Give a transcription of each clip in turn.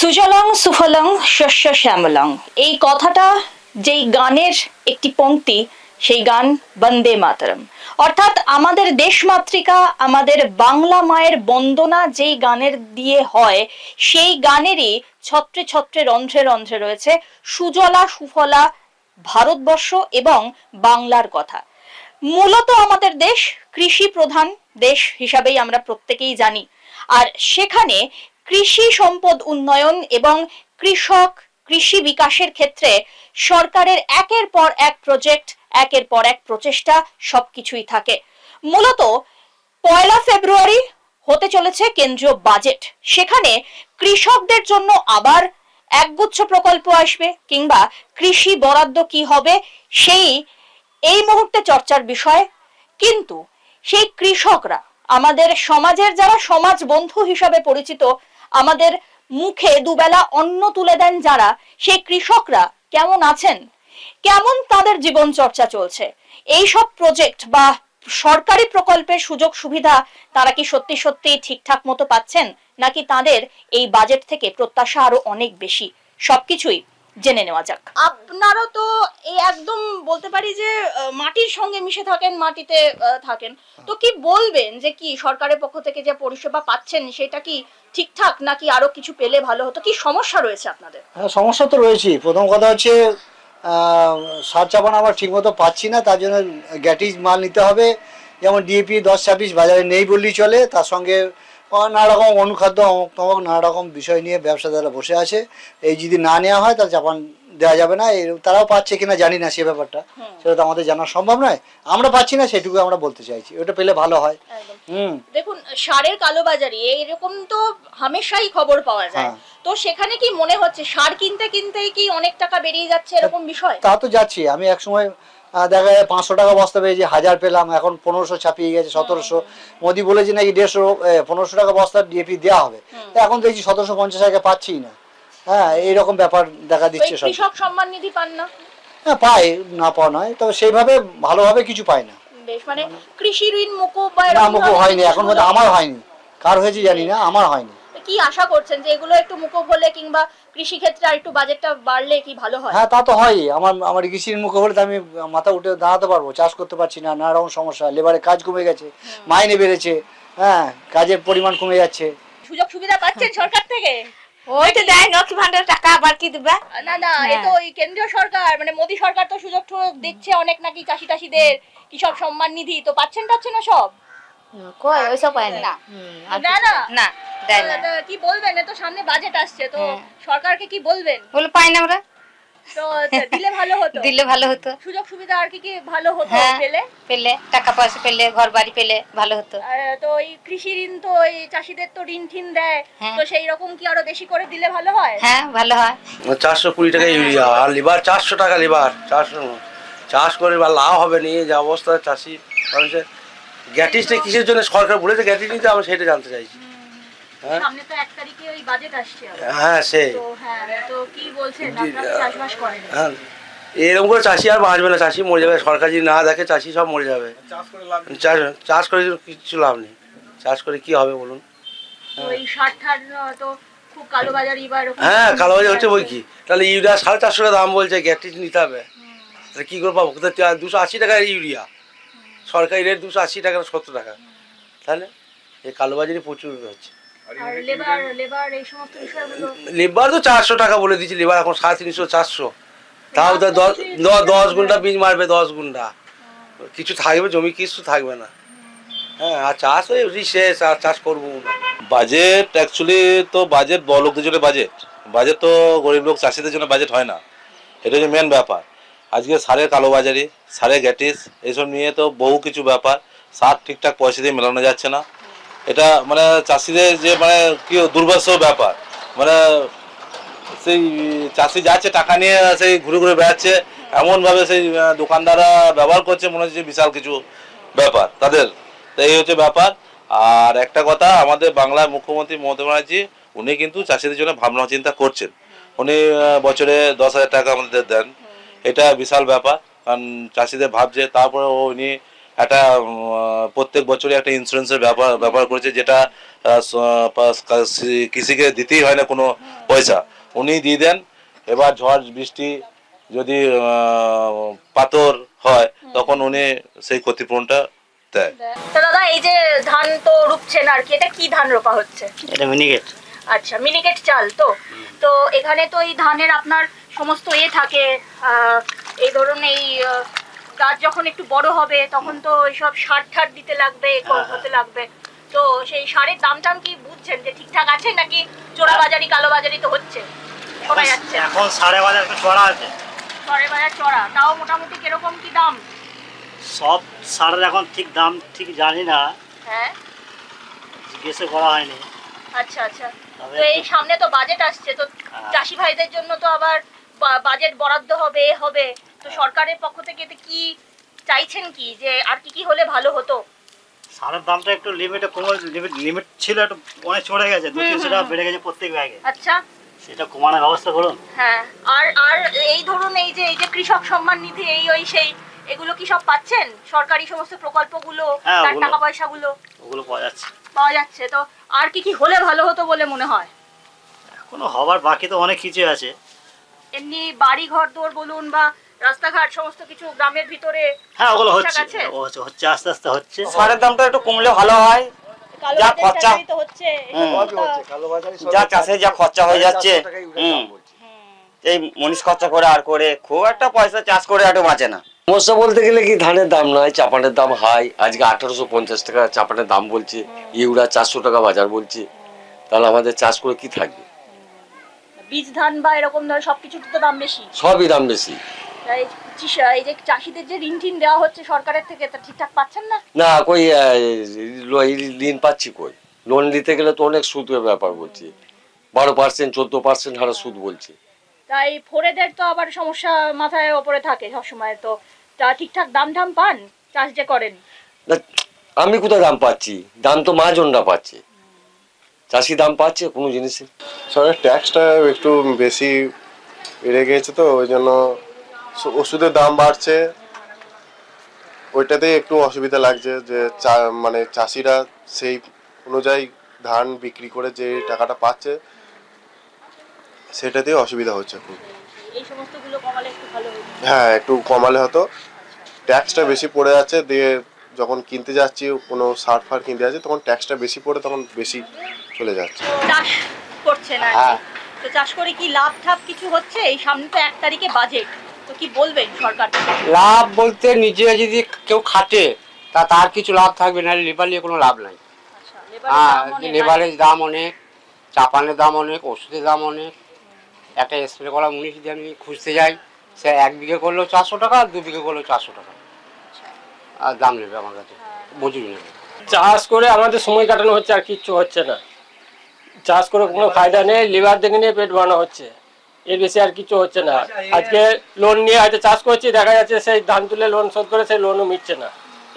সুজলং সুফলং শস্য শ্যামলং, এই কথাটা যেই গানের একটি পংক্তি, সেই গান বন্দে মাতরম। অর্থাৎ আমাদের দেশমাতৃকা, আমাদের বাংলা মায়ের বন্দনা যেই গানের দিয়ে হয়, সেই গানেরই ছত্রে ছত্রে রন্ধ্রে রন্ধ্রে রয়েছে সুজলা সুফলা ভারতবর্ষ এবং বাংলার কথা। মূলত আমাদের দেশ কৃষি প্রধান দেশ হিসাবেই আমরা প্রত্যেকেই জানি। আর সেখানে কৃষি সম্পদ উন্নয়ন এবং কৃষি বিকাশের ক্ষেত্রে সরকারের একের পর এক প্রজেক্ট, একের পর এক প্রচেষ্টা সবকিছুই থাকে। মূলত 1 ফেব্রুয়ারি হতে চলেছে কেন্দ্রীয় বাজেট। সেখানে কৃষকদের জন্য আবার একগুচ্ছ প্রকল্প আসবে, কিংবা কৃষি বরাদ্দ কি হবে সেই এই মুহূর্তে চর্চার বিষয়। কিন্তু সেই কৃষকরা, আমাদের সমাজের যারা সমাজ বন্ধু হিসাবে পরিচিত, আমাদের মুখে দুবেলা অন্ন তুলে দেন যারা, সেই কৃষকরা কেমন আছেন, কেমন তাদের জীবন চর্চা চলছে, এই সব প্রজেক্ট বা সরকারি প্রকল্পের সুযোগ সুবিধা তারা কি সত্যি সত্যি ঠিকঠাক মতো পাচ্ছেন, নাকি তাদের এই বাজেট থেকে প্রত্যাশা আরো অনেক বেশি, সবকিছুই জেনে নেওয়া যাক। আপনারও তো এই একদম বলতে পারি যে মাটির সঙ্গে মিশে থাকেন, মাটিতে থাকেন, তো কি বলবেন যে কি সরকারের পক্ষ থেকে যে পরিষেবা পাচ্ছেন সেটা কি ঠিকঠাক, নাকি আরো কিছু পেলে ভালো হতো? কি সমস্যা রয়েছে আপনাদের? হ্যাঁ, সমস্যা তো রয়েছেই। প্রথম কথা হচ্ছে সার চাপান আমরা ঠিকমতো পাচ্ছি না, তার জন্য গ্যাটিস মাল নিতে হবে। যেমন ডিএপি 10-26 বাজারে নেই বললেই চলে। তার সঙ্গে নানা রকম অনুখাদ্য অমুক তমক নানা রকম বিষয় নিয়ে ব্যবসাদাররা বসে আছে। এই যদি না নেওয়া হয় তাহলে চাপান দেওয়া যাবে না। তারাও পাচ্ছে কিনা জানি না, সে ব্যাপারটা সেটা তো আমাদের জানা সম্ভব নয়। আমরা পাচ্ছি না, সেটুকু আমরা বলতে চাইছি, ওটা পেলে ভালো হয়। দেখুন, সারের কালোবাজারি এইরকম তো হামেশাই খবর পাওয়া যায়। তো সেখানে কি মনে হচ্ছে সার কিনতে কিনতেই কি অনেক টাকা বেরিয়ে যাচ্ছে, এরকম বিষয়? তা তো যাচ্ছি। আমি এক সময় দেখা যায় 500 টাকা বস্তা পেয়েছি, 1000 পেলাম, এখন 1500 ছাপিয়ে গেছে, 1700। মোদি বলেছে নাকি 1500 টাকা বস্তা ডিএপি দেওয়া হবে, এখন দেখছি 1750 টাকা পাচ্ছি না। হ্যাঁ, এইরকম ব্যাপার দেখা দিচ্ছে। সব কৃষক সম্মান নিধি পান না? হ্যাঁ, পাই, না পাওয়া নয়, তবে সেইভাবে ভালোভাবে কিছু পাই না। বেশ, মানে কৃষি ঋণ মুকুব বা না, মুকুব হয়নি এখন পর্যন্ত। আমার হয়নি, কার হয়েছে জানি না, আমার হয়নি। কি আশা করছেন যে এগুলো একটু মুকুব হলে কিংবা কৃষি ক্ষেত্রে আর একটু বাজেটটা বাড়লে কি ভালো হয়? হ্যাঁ, তা তো হয়। আমার কৃষির মুখে হলে তো আমি মাথা উঠে দাঁড়াতে পারবো, চাষ করতে পারছি না, নানা রকম সমস্যা, লেবারের কাজ কমে গেছে, মাইনে বেড়েছে, হ্যাঁ, কাজের পরিমাণ কমে যাচ্ছে। সুযোগ সুবিধা পাচ্ছেন সরকার থেকে? ওই তো দেয় লক্ষ্মী ভান্ডার টাকা, আবার কি দিবে? না না, এই তো ওই কেন্দ্রীয় সরকার মানে মোদি সরকার তো সুযোগ দিচ্ছে অনেক, নাকি চাষিদের কৃষক সম্মান নিধি তো পাচ্ছেন না সব? কই ওইসব পায় না। না না না, দেয় না। কি বলবেন? তো সামনে বাজেট আসছে, তো সরকারকে কি বলবেন? বলে পাই না আমরা। তো দিলে ভালো হতো। দিলে ভালো হতো। সুযোগ সুবিধা আর কি ভালো হতো পেলে টাকা পয়সা পেলে, ঘর বাড়ি পেলে ভালো হতো। তো এই কৃষি ঋণ তো এই চাষিদের তো ঋণ ঠিন দেয়, তো সেই রকম কি আরো বেশি করে দিলে ভালো হয়? হ্যাঁ, ভালো হয়। 420 টাকা ইউরিয়া, আর লিভার 400 টাকা লিভার। চাষ করে বা লাভ হবে নিয়ে যে অবস্থা চাষি মানুষের। গ্যাটিসটা কিসের জন্য সরকার বলেছে গ্যাটিস নিতে, আমি সেটা জানতে চাইছি। সামনে তো 1 তারিখে ওই বাজেট আসছে। হ্যাঁ, সেই তো কি বলছেন, আপনারা চাষবাস করেন? হ্যাঁ, এরকম করে চাষি আর বাঁচবে না, চাষি মরে যাবে। সরকার যদি না দেখে চাষি সব মরে যাবে। চাষ করে কিছু লাভ নেই। চাষ করে কি হবে বলুন? ওই সার তো খুব কালোবাজারি বা এরকম। হ্যাঁ, কালোবাজারি হচ্ছে বই কি? তাহলে ইউরিয়া 450 টাকা দাম বলছে, গ্যাটিস নিতে হবে, তাহলে কি করে পাবো? 280 টাকা ইউরিয়া, সরকারি রেট 280 টাকা, 70 টাকা। তাহলে এই কালোবাজারি প্রচুর হচ্ছে। লেবার তো 400 টাকা বলে দিচ্ছি, লেবার এখন 350 400। তাও 10 গুন্ডা বীজ মারবে, 10 গুন্ডা কিছু থাকবে, জমি কিছু থাকবে না। হ্যাঁ, আর চাষ ওই শেষ, আর চাষ করবো না। বাজেট অ্যাকচুয়ালি তো বাজেট বড় লোকদের জন্য বাজেট তো গরিব লোক চাষিদের জন্য বাজেট হয় না। এটা হচ্ছে মেন ব্যাপার। আজকে সারের কালোবাজারি, সারের গ্যাটিস, এইসব নিয়ে তো বহু কিছু ব্যাপার। সার ঠিকঠাক পয়সা দিয়ে মেলানো যাচ্ছে না। এটা মানে চাষিদের যে মানে কি দুর্বাস ব্যাপার। মানে সেই চাষি যাচ্ছে টাকা নিয়ে, সেই ঘুরে ঘুরে বেড়াচ্ছে, এমনভাবে সেই দোকানদাররা ব্যবহার করছে মনে হচ্ছে বিশাল কিছু ব্যাপার তাদের। তো এই হচ্ছে ব্যাপার। আর একটা কথা, আমাদের বাংলার মুখ্যমন্ত্রী মমতা ব্যানার্জি, উনি কিন্তু চাষিদের জন্য ভাবনা চিন্তা করছেন। উনি বছরে 10,000 টাকা আমাদের দেন, এটা বিশাল ব্যাপার। কারণ চাষিদের ভাবছে। তারপরে উনি একটা প্রত্যেক বছরই একটা ইন্স্যুরেন্সের ব্যাপার করেছে, যেটা কৃষিকে দিতেই হয় না কোনো পয়সা, উনি দিয়ে দেন। এবার ঝড় বৃষ্টি যদি পাথর হয় তখন উনি সেই ক্ষতিপূরণটা দেয়। তো দাদা এই যে ধান তো রুপছেন আর কি, এটা কি ধান রোপা হচ্ছে? এটা মিনিকেট। আচ্ছা, মিনিকেট চাল। তো এখানে তো এই ধানের আপনার সমস্ত থাকে, এই ধরুন এই গাছ যখন একটু বড় হবে তখন তো সব সার ঠার দিতে লাগবে, হতে লাগবে। তো সেই সারের দাম টাম কি বুঝছেন যে ঠিকঠাক আছে, নাকি চোরাবাজারি কালোবাজারি তো হচ্ছে শোনা যাচ্ছে? এখন সাড়ে বাজার একটু চড়া আছে। সাড়ে বাজার চড়া, তাও মোটামুটি কিরকম কি দাম? সব সারের এখন ঠিক দাম ঠিক জানি না, হ্যাঁ, জিজ্ঞেস করা হয়নি। আচ্ছা আচ্ছা। তো এই সামনে তো বাজেট আসছে, তো চাষি ভাইদের জন্য তো আবার বাজেট বরাদ্দ হবে, তো সরকারের পক্ষ থেকে কি চাইছেন কি, যে আর কি হলে ভালো হতো? সারের দামটা একটু লিমিটে কমে, লিমিট ছিল একটু অনেক চড়ে গেছে, 200-300 টাকা বেড়ে গেছে প্রত্যেক ব্যাগে। আচ্ছা, সেটা কমানোর ব্যবস্থা করুন। হ্যাঁ। আর এই ধরুন এই যে কৃষক সম্মান নিধি, সেই এগুলো কি সব পাচ্ছেন? সরকারি সমস্ত প্রকল্পগুলো, তার টাকা পয়সাগুলো ওগুলো পাওয়া যাচ্ছে। তো আর কি হলে ভালো হতো বলে মনে হয়? এখনো হবার বাকি তো অনেক কিছু আছে। এমনি বাড়ি ঘর দোর বলুন বা রাস্তাঘাট সমস্ত কিছু গ্রামের ভিতরে, হ্যাঁ ওগুলো হচ্ছে, আস্তে আস্তে হচ্ছে। সারের দামটা একটু কমলে ভালো হয়। যা খরচা তো হচ্ছে, যা চাষে যা খরচা হয়ে যাচ্ছে, এই মনীষ খরচা করে আর করে খুব একটা পয়সা চাষ করে একটু বাঁচে না। সমস্যা বলতে গেলে কি, ধানের দাম নয়, চাপানের দাম হাই। আজকে 1850 টাকা চাপানের দাম বলছে, ইউরা 400 টাকা বাজার বলছে। তাহলে আমাদের চাষ করে কি থাকবে? বীজ ধান বা এরকম ধর সবকিছু তো দাম বেশি, সবই দাম বেশি। এই যে চাষিদের যে ঋণ টিন দেওয়া হচ্ছে সরকারের থেকে, তা ঠিকঠাক পাচ্ছেন না? না, কই ঋণ পাচ্ছি কই? লোন নিতে গেলে তো অনেক সুদের ব্যাপার বলছি, 12%, 14% হারে সুদ বলছে। তাই ফোরেদের তো আবার সমস্যা মাথায় ওপরে থাকে সবসময়। তো তা ঠিকঠাক দাম ঠাম পান চাষ যে করেন? না, আমি কোথায় দাম পাচ্ছি? দাম তো মহাজনরা পাচ্ছে, চাষি দাম পাচ্ছে কোনো জিনিসের। সরকার ট্যাক্সটা একটু বেশি বেড়ে গিয়েছে, তো ওই জন্য ওষুধের দাম বাড়ছে, ওইটাতেই একটু অসুবিধা লাগছে। যে মানে চাষিরা সেই অনুযায়ী ধান বিক্রি করে যে টাকাটা পাচ্ছে, সেটাতেই অসুবিধা হচ্ছে খুব। এই সমস্তগুলো কমালে একটু ভালো হতো। হ্যাঁ, একটু কমালে হতো। ট্যাক্সটা বেশি পড়ে যাচ্ছে, দিয়ে যখন কিনতে যাচ্ছি কোনো সার ফার কিনতে যাচ্ছি তখন ট্যাক্সটা বেশি পড়ে, তখন বেশি চলে যাচ্ছে। চাষ করছেন আর কি, তো চাষ করে কি লাভ ঠাপ কিছু হচ্ছে? এই সামনে তো 1 তারিখে বাজেট, তো কি বলবেন সরকার? লাভ বলতে নিজে যদি কেউ খাটে তার কিছু লাভ থাকবে না, লেবার নিয়ে কোনো লাভ নাই। লেবারের দাম অনেক, চাপানের দাম অনেক, ওষুধের দাম অনেক। একটা স্প্রে করা মুনিশ যদি আমি খুঁজতে যাই, সে 1 বিঘে করলেও 400 টাকা, আর 2 বিঘে করলেও 400 টাকা আর দাম নেবে আমার কাছে, মজুরি নেবে। চাষ করে আমাদের সময় কাটানো হচ্ছে, আর কিচ্ছু হচ্ছে না। চাষ করে কোনো ফায়দা নেই, লেবার দেখে নিয়ে পেট বানানো হচ্ছে, এর বেশি আর কিছু হচ্ছে না। আজকে লোন নিয়ে হয়তো চাষ করছি, দেখা যাচ্ছে সেই ধান তুলে লোন শোধ করে সেই লোনও মিটছে না,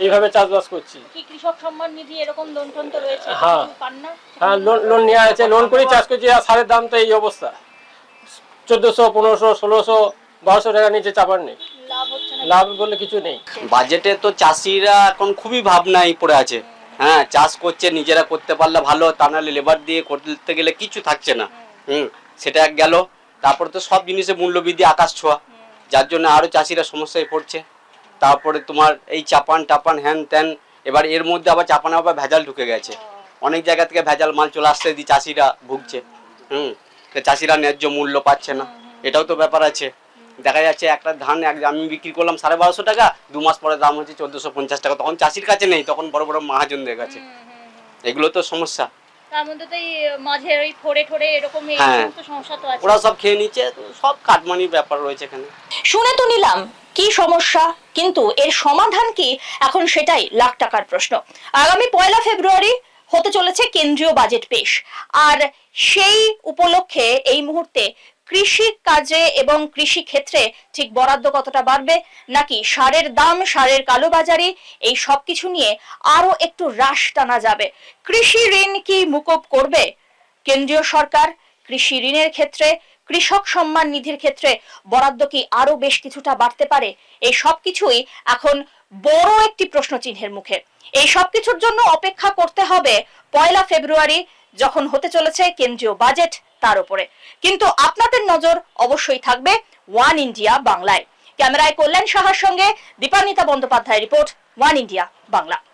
এইভাবে চাষবাস করছি। কি কৃষক সম্মান নিধি এরকম লোন টোন তো রয়েছে? হ্যাঁ পান না? হ্যাঁ, লোন নেওয়া আছে, লোন করেই চাষ করছি। আর সারের দাম তো এই অবস্থা, 1400, 1500, 1600, 1200 টাকা নিচে চাপার নেই, লাভ বলে কিছু নেই। বাজেটে তো চাষিরা এখন খুবই ভাবনায় পড়ে আছে। হ্যাঁ, চাষ করছে, নিজেরা করতে পারলে ভালো, তা নাহলে লেবার দিয়ে করতে গেলে কিছু থাকছে না। সেটা গেল। তারপরে তো সব জিনিসের মূল্যবৃদ্ধি আকাশ ছোঁয়া, যার জন্য আরও চাষিরা সমস্যায় পড়ছে। তারপরে তোমার এই চাপান টাপান হ্যান ত্যান, এবার এর মধ্যে আবার চাপানে আবার ভেজাল ঢুকে গেছে, অনেক জায়গা থেকে ভেজাল মাল চলে আসছে, দিয়ে চাষিরা ভুগছে। চাষিরা ন্যায্য মূল্য পাচ্ছে না, এটাও তো ব্যাপার আছে। দেখা যাচ্ছে একটা ধান আমি বিক্রি করলাম 1250 টাকা, 2 মাস পরে দাম হচ্ছে 1450 টাকা, তখন চাষির কাছে নেই, তখন বড় বড় মহাজনদের কাছে। এগুলো তো সমস্যা। তার মধ্যে তো এই মাঝে ওই ফোড়ে ঠোড়ে এরকম এই সমস্ত সমস্যা তো আছে, ওরা সব খেয়ে নিচ্ছে, সব কাটমানির ব্যাপার রয়েছে এখানে। শুনে তো নিলাম কি সমস্যা, কিন্তু এর সমাধান কি এখন, সেটাই লাখ টাকার প্রশ্ন। আগামী 1 ফেব্রুয়ারি হতে চলেছে কেন্দ্রীয় বাজেট পেশ, আর সেই উপলক্ষে এই মুহূর্তে কৃষি কাজে এবং কৃষি ক্ষেত্রে ঠিক বরাদ্দ কতটা বাড়বে, নাকি সারের দাম, সারের কালোবাজারি, এই সবকিছু নিয়ে আরো একটু হ্রাস টানা যাবে? কৃষি ঋণ কি মুকুব করবে কেন্দ্রীয় সরকার? কৃষি ঋণের ক্ষেত্রে কৃষক সম্মান নিধির ক্ষেত্রে বরাদ্দ কি আরো বেশ কিছুটা বাড়তে পারে? এই সবকিছুই এখন বড় একটি প্রশ্ন চিহ্নের মুখে। এই সবকিছুর জন্য অপেক্ষা করতে হবে 1 ফেব্রুয়ারি যখন হতে চলেছে কেন্দ্রীয় বাজেট, তার উপরে। কিন্তু আপনাদের নজর অবশ্যই থাকবে ওয়ান ইন্ডিয়া বাংলায়। ক্যামেরায় কল্যাণ সাহার সঙ্গে Dipanwita Bandyopadhyay report, one India Bangla.